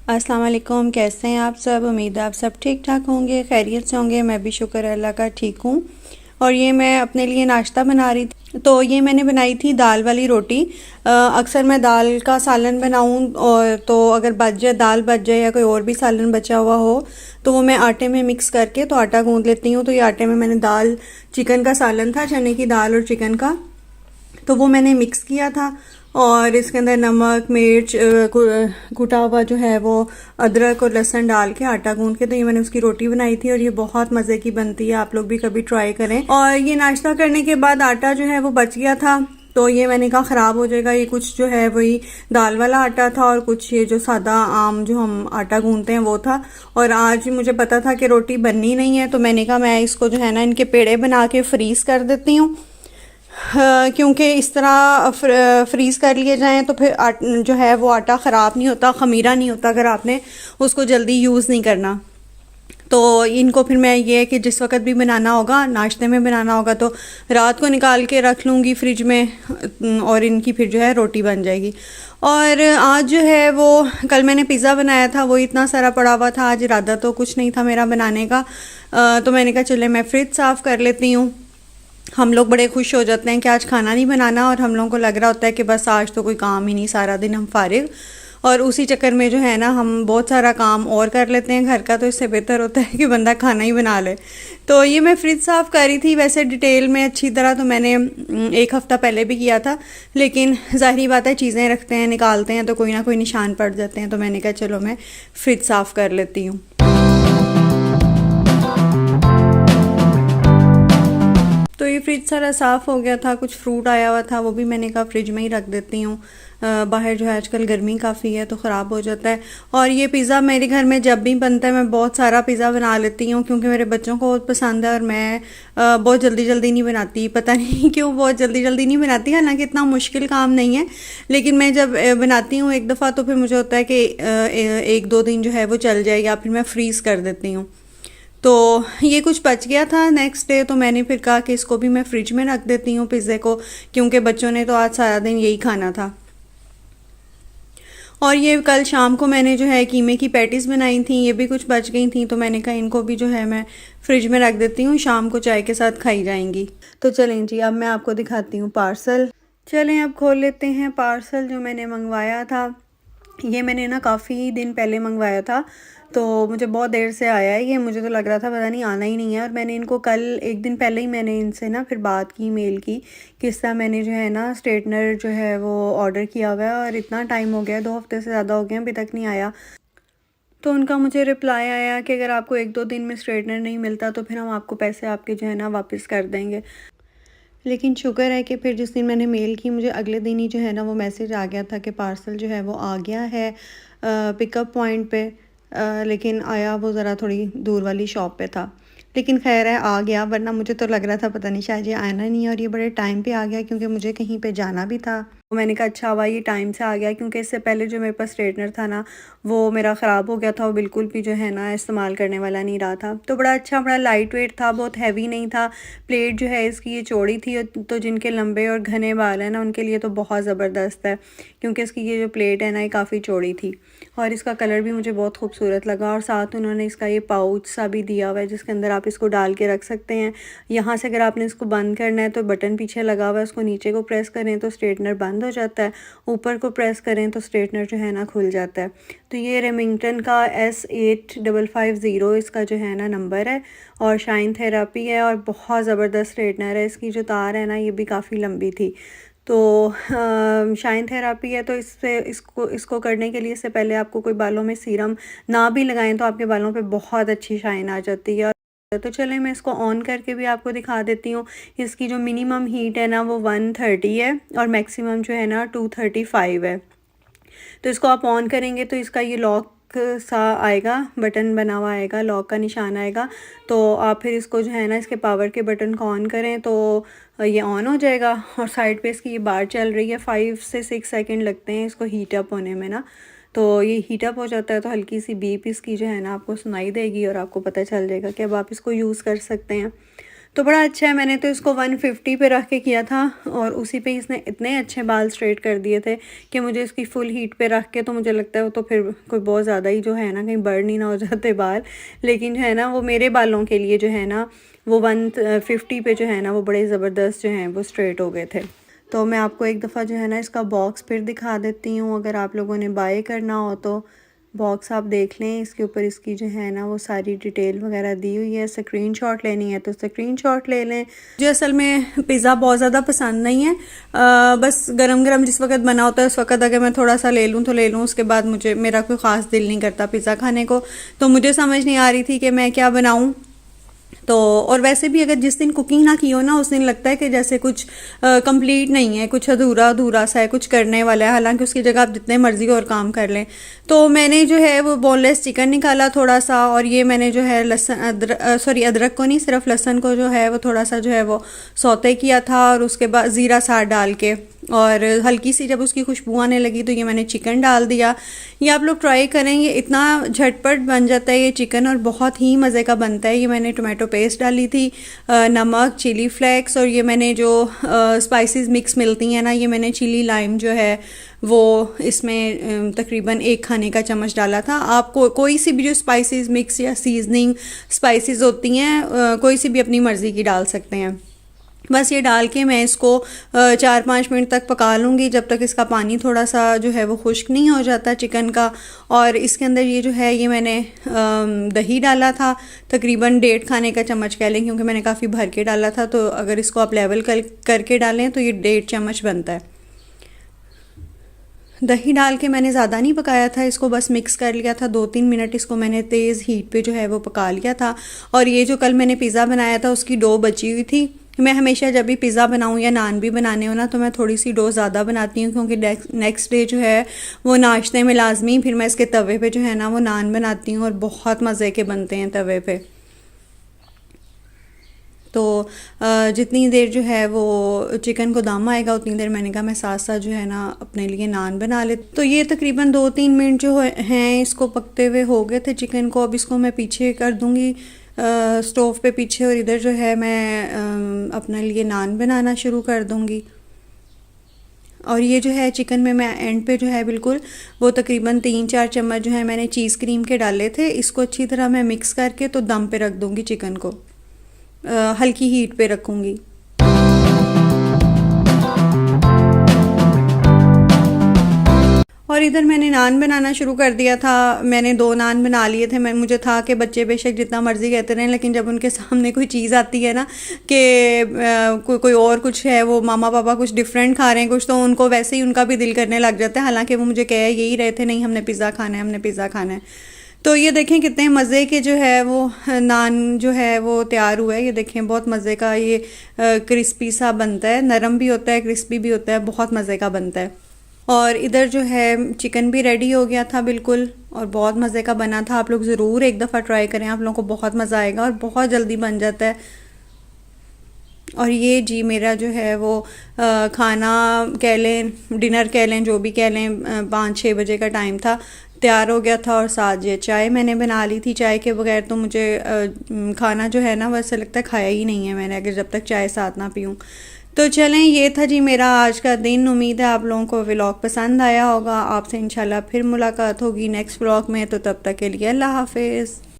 अस्सलाम वालेकुम। कैसे हैं आप सब? उम्मीद है आप सब ठीक ठाक होंगे, खैरियत से होंगे। मैं भी शुक्र है अल्लाह का ठीक हूँ। और ये मैं अपने लिए नाश्ता बना रही थी, तो ये मैंने बनाई थी दाल वाली रोटी। अक्सर मैं दाल का सालन बनाऊँ और तो अगर बच जाए, दाल बच जाए या कोई और भी सालन बचा हुआ हो तो वो मैं आटे में मिक्स करके तो आटा गूँध लेती हूँ। तो ये आटे में मैंने दाल, चिकन का सालन था, चने की दाल और चिकन का, तो वो मैंने मिक्स किया था। और इसके अंदर नमक, मिर्च, कुटा हुआ जो है वो अदरक और लहसुन डाल के आटा गूंद के तो ये मैंने उसकी रोटी बनाई थी। और ये बहुत मज़े की बनती है, आप लोग भी कभी ट्राई करें। और ये नाश्ता करने के बाद आटा जो है वो बच गया था, तो ये मैंने कहा ख़राब हो जाएगा। ये कुछ जो है वही दाल वाला आटा था और कुछ ये जो सादा आम जो हम आटा गूंदते हैं वो था। और आज मुझे पता था कि रोटी बननी नहीं है, तो मैंने कहा मैं इसको जो है ना इनके पेड़े बना के फ्रीज़ कर देती हूँ। क्योंकि इस तरह फ्रीज़ कर लिए जाएं तो फिर जो है वो आटा ख़राब नहीं होता, ख़मीरा नहीं होता अगर आपने उसको जल्दी यूज़ नहीं करना। तो इनको फिर मैं ये है कि जिस वक्त भी बनाना होगा, नाश्ते में बनाना होगा, तो रात को निकाल के रख लूँगी फ्रिज में और इनकी फिर जो है रोटी बन जाएगी। और आज जो है वो, कल मैंने पिज़्ज़ा बनाया था, वो इतना सारा पड़ा हुआ था। आज इरादा तो कुछ नहीं था मेरा बनाने का, तो मैंने कहा चले मैं फ्रिज साफ़ कर लेती हूँ। हम लोग बड़े खुश हो जाते हैं कि आज खाना नहीं बनाना, और हम लोगों को लग रहा होता है कि बस आज तो कोई काम ही नहीं, सारा दिन हम फारिग। और उसी चक्कर में जो है ना हम बहुत सारा काम और कर लेते हैं घर का, तो इससे बेहतर होता है कि बंदा खाना ही बना ले। तो ये मैं फ्रिज साफ़ कर रही थी, वैसे डिटेल में अच्छी तरह तो मैंने एक हफ़्ता पहले भी किया था, लेकिन ज़ाहिरी बात है चीज़ें रखते हैं, निकालते हैं तो कोई ना कोई निशान पड़ जाते हैं, तो मैंने कहा चलो मैं फ्रिज साफ़ कर लेती हूँ। तो ये फ्रिज सारा साफ़ हो गया था, कुछ फ्रूट आया हुआ था वो भी मैंने कहा फ्रिज में ही रख देती हूँ। बाहर जो है आजकल गर्मी काफ़ी है तो ख़राब हो जाता है। और ये पिज़्ज़ा मेरे घर में जब भी बनता है मैं बहुत सारा पिज़्ज़ा बना लेती हूँ, क्योंकि मेरे बच्चों को बहुत पसंद है। और मैं बहुत जल्दी जल्दी नहीं बनाती, पता नहीं क्यों बहुत जल्दी जल्दी नहीं बनाती, हालांकि इतना मुश्किल काम नहीं है, लेकिन मैं जब बनाती हूँ एक दफ़ा तो फिर मुझे होता है कि एक दो दिन जो है वो चल जाए, या फिर मैं फ्रीज़ कर देती हूँ। तो ये कुछ बच गया था नेक्स्ट डे, तो मैंने फिर कहा कि इसको भी मैं फ्रिज में रख देती हूँ पिज़्ज़े को, क्योंकि बच्चों ने तो आज सारा दिन यही खाना था। और ये कल शाम को मैंने जो है कीमे की पैटीज़ बनाई थी, ये भी कुछ बच गई थी, तो मैंने कहा इनको भी जो है मैं फ्रिज में रख देती हूँ, शाम को चाय के साथ खाई जाएंगी। तो चलें जी, अब मैं आपको दिखाती हूँ पार्सल। चलें अब खोल लेते हैं पार्सल जो मैंने मंगवाया था। ये मैंने ना काफ़ी दिन पहले मंगवाया था, तो मुझे बहुत देर से आया है ये। मुझे तो लग रहा था पता नहीं आना ही नहीं है, और मैंने इनको कल एक दिन पहले ही मैंने इनसे ना फिर बात की, मेल की, किस तरह मैंने जो है ना स्ट्रेटनर जो है वो ऑर्डर किया हुआ है, और इतना टाइम हो गया, 2 हफ्ते से ज़्यादा हो गए अभी तक नहीं आया। तो उनका मुझे रिप्लाई आया कि अगर आपको एक दो दिन में स्ट्रेटनर नहीं मिलता तो फिर हम आपको पैसे आपके जो है ना वापस कर देंगे। लेकिन शुक्र है कि फिर जिस दिन मैंने मेल की, मुझे अगले दिन ही जो है ना वो मैसेज आ गया था कि पार्सल जो है वो आ गया है पिकअप पॉइंट पे। लेकिन आया वो ज़रा थोड़ी दूर वाली शॉप पे था, लेकिन खैर है आ गया, वरना मुझे तो लग रहा था पता नहीं शायद ये आना नहीं है। और ये बड़े टाइम पे आ गया क्योंकि मुझे कहीं पे जाना भी था। तो मैंने कहा अच्छा हुआ ये टाइम से आ गया, क्योंकि इससे पहले जो मेरे पास स्ट्रेटनर था ना वो मेरा ख़राब हो गया था, वो बिल्कुल भी जो है ना इस्तेमाल करने वाला नहीं रहा था। तो बड़ा अच्छा, बड़ा लाइट वेट था, बहुत हैवी नहीं था। प्लेट जो है इसकी ये चौड़ी थी, तो जिनके लंबे और घने बाल हैं ना उनके लिए तो बहुत ज़बरदस्त है, क्योंकि इसकी ये जो प्लेट है ना ये काफ़ी चौड़ी थी। और इसका कलर भी मुझे बहुत खूबसूरत लगा, और साथ उन्होंने इसका ये पाउच सा भी दिया हुआ है जिसके अंदर आप इसको डाल के रख सकते हैं। यहाँ से अगर आपने इसको बंद करना है तो बटन पीछे लगा हुआ है, उसको नीचे को प्रेस करें तो स्ट्रेटनर बंद हो जाता है, ऊपर को प्रेस करें तो स्ट्रेटनर जो है ना खुल जाता है। तो ये रेमिंगटन का S8550 इसका जो है ना नंबर है, और शाइन थेरापी है, और बहुत ज़बरदस्त स्ट्रेटनर है। इसकी जो तार है ना ये भी काफ़ी लंबी थी। तो शाइन थेरापी है, तो इससे इसको इसको करने के लिए इससे पहले आपको कोई बालों में सीरम ना भी लगाएं तो आपके बालों पे बहुत अच्छी शाइन आ जाती है। तो चलें मैं इसको ऑन करके भी आपको दिखा देती हूँ। इसकी जो मिनिमम हीट है ना वो 130 है, और मैक्सिमम जो है ना 235 है। तो इसको आप ऑन करेंगे तो इसका ये लॉक सा आएगा, बटन बना हुआ आएगा, लॉक का निशान आएगा। तो आप फिर इसको जो है ना इसके पावर के बटन को ऑन करें तो ये ऑन हो जाएगा। और साइड पे इसकी ये बार चल रही है, 5 से 6 सेकंड लगते हैं इसको हीट अप होने में ना। तो ये हीट अप हो जाता है तो हल्की सी बीप इसकी जो है ना आपको सुनाई देगी, और आपको पता चल जाएगा कि अब आप इसको यूज़ कर सकते हैं। तो बड़ा अच्छा है। मैंने तो इसको 150 पे रख के किया था और उसी पे इसने इतने अच्छे बाल स्ट्रेट कर दिए थे कि मुझे इसकी फुल हीट पे रख के तो मुझे लगता है वो तो फिर कोई बहुत ज़्यादा ही जो है ना कहीं बर्न ही ना हो जाते बाल। लेकिन जो है ना वो मेरे बालों के लिए जो है ना वो 150 पे जो है ना वो बड़े ज़बरदस्त जो हैं वो स्ट्रेट हो गए थे। तो मैं आपको एक दफ़ा जो है ना इसका बॉक्स फिर दिखा देती हूँ। अगर आप लोगों ने बाय करना हो तो बॉक्स आप देख लें, इसके ऊपर इसकी जो है ना वो सारी डिटेल वगैरह दी हुई है। स्क्रीनशॉट लेनी है तो स्क्रीनशॉट ले लें। मुझे असल में पिज़्ज़ा बहुत ज़्यादा पसंद नहीं है, बस गरम गरम जिस वक्त बना होता है उस वक्त अगर मैं थोड़ा सा ले लूँ तो ले लूँ, उसके बाद मुझे मेरा कोई ख़ास दिल नहीं करता पिज़्ज़ा खाने को। तो मुझे समझ नहीं आ रही थी कि मैं क्या बनाऊँ। तो और वैसे भी अगर जिस दिन कुकिंग ना की हो ना उस दिन लगता है कि जैसे कुछ कंप्लीट नहीं है, कुछ अधूरा अधूरा सा है, कुछ करने वाला है, हालांकि उसकी जगह आप जितने मर्जी और काम कर लें। तो मैंने जो है वो बोनलेस चिकन निकाला थोड़ा सा, और ये मैंने जो है अदरक को नहीं, सिर्फ लहसुन को जो है वो थोड़ा सा जो है वो सौते किया था, और उसके बाद ज़ीरा साथ डाल के और हल्की सी जब उसकी खुशबू आने लगी तो ये मैंने चिकन डाल दिया। ये आप लोग ट्राई करें, ये इतना झटपट बन जाता है ये चिकन और बहुत ही मज़े का बनता है। ये मैंने टोमेटो पेस्ट डाली थी, नमक, चिली फ्लेक्स, और ये मैंने जो स्पाइसेस मिक्स मिलती हैं ना, ये मैंने चिली लाइम जो है वो इसमें तकरीबन 1 खाने का चम्मच डाला था। आपको कोई सी भी जो स्पाइसेस मिक्स या सीजनिंग स्पाइसेस होती हैं कोई सी भी अपनी मर्ज़ी की डाल सकते हैं। बस ये डाल के मैं इसको 4-5 मिनट तक पका लूँगी, जब तक इसका पानी थोड़ा सा जो है वो खुश्क नहीं हो जाता चिकन का। और इसके अंदर ये जो है ये मैंने दही डाला था, तकरीबन 1.5 खाने का चम्मच कह लें, क्योंकि मैंने काफ़ी भर के डाला था। तो अगर इसको आप लेवल करके डालें तो ये 1.5 चम्मच बनता है। दही डाल के मैंने ज़्यादा नहीं पकाया था इसको, बस मिक्स कर लिया था। 2-3 मिनट इसको मैंने तेज़ हीट पे जो है वो पका लिया था। और ये जो कल मैंने पिज़्ज़ा बनाया था उसकी डो बची हुई थी। मैं हमेशा जब भी पिज़्ज़ा बनाऊँ या नान भी बनाने हो ना तो मैं थोड़ी सी डो ज़्यादा बनाती हूँ, क्योंकि नेक्स्ट डे जो है वो नाश्ते में लाजमी फिर मैं इसके तवे पे जो है ना वो नान बनाती हूँ, और बहुत मज़े के बनते हैं तवे पे। तो जितनी देर जो है वो चिकन को दम आएगा उतनी देर मैंने कहा मैं साथ साथ जो है ना अपने लिए नान बना ले। तो ये तकरीबन 2-3 मिनट जो हैं इसको पकते हुए हो गए थे चिकन को। अब इसको मैं पीछे कर दूँगी स्टोव पे पीछे, और इधर जो है मैं अपने लिए नान बनाना शुरू कर दूँगी। और ये जो है चिकन में मैं एंड पे जो है बिल्कुल वो तकरीबन 3-4 चम्मच जो है मैंने चीज़ क्रीम के डाले थे। इसको अच्छी तरह मैं मिक्स करके तो दम पे रख दूँगी चिकन को, हल्की हीट पे रखूँगी। और इधर मैंने नान बनाना शुरू कर दिया था। मैंने 2 नान बना लिए थे। मुझे था कि बच्चे बेशक जितना मर्ज़ी कहते रहें, लेकिन जब उनके सामने कोई चीज़ आती है ना कि कोई और कुछ है, वो मामा पापा कुछ डिफरेंट खा रहे हैं कुछ, तो उनको वैसे ही उनका भी दिल करने लग जाता है। हालांकि वो मुझे कह यही रहे थे, नहीं हमने पिज़्ज़ा खाना है, हमने पिज़्ज़ा खाना है। तो ये देखें कितने मज़े के जो है वो नान जो है वो तैयार हुआ है। ये देखें बहुत मज़े का ये क्रिस्पी सा बनता है, नरम भी होता है, क्रिस्पी भी होता है, बहुत मज़े का बनता है। और इधर जो है चिकन भी रेडी हो गया था बिल्कुल, और बहुत मज़े का बना था। आप लोग ज़रूर एक दफ़ा ट्राई करें, आप लोगों को बहुत मज़ा आएगा और बहुत जल्दी बन जाता है। और ये जी मेरा जो है वो खाना कह लें, डिनर कह लें, जो भी कह लें, 5-6 बजे का टाइम था, तैयार हो गया था। और साथ ये चाय मैंने बना ली थी। चाय के बगैर तो मुझे खाना जो है ना वैसे लगता है खाया ही नहीं है मैंने, अगर जब तक चाय साथ ना पीऊँ। तो चलें, ये था जी मेरा आज का दिन। उम्मीद है आप लोगों को व्लॉग पसंद आया होगा। आपसे इंशाल्लाह फिर मुलाकात होगी नेक्स्ट व्लॉग में। तो तब तक के लिए अल्लाह हाफिज़।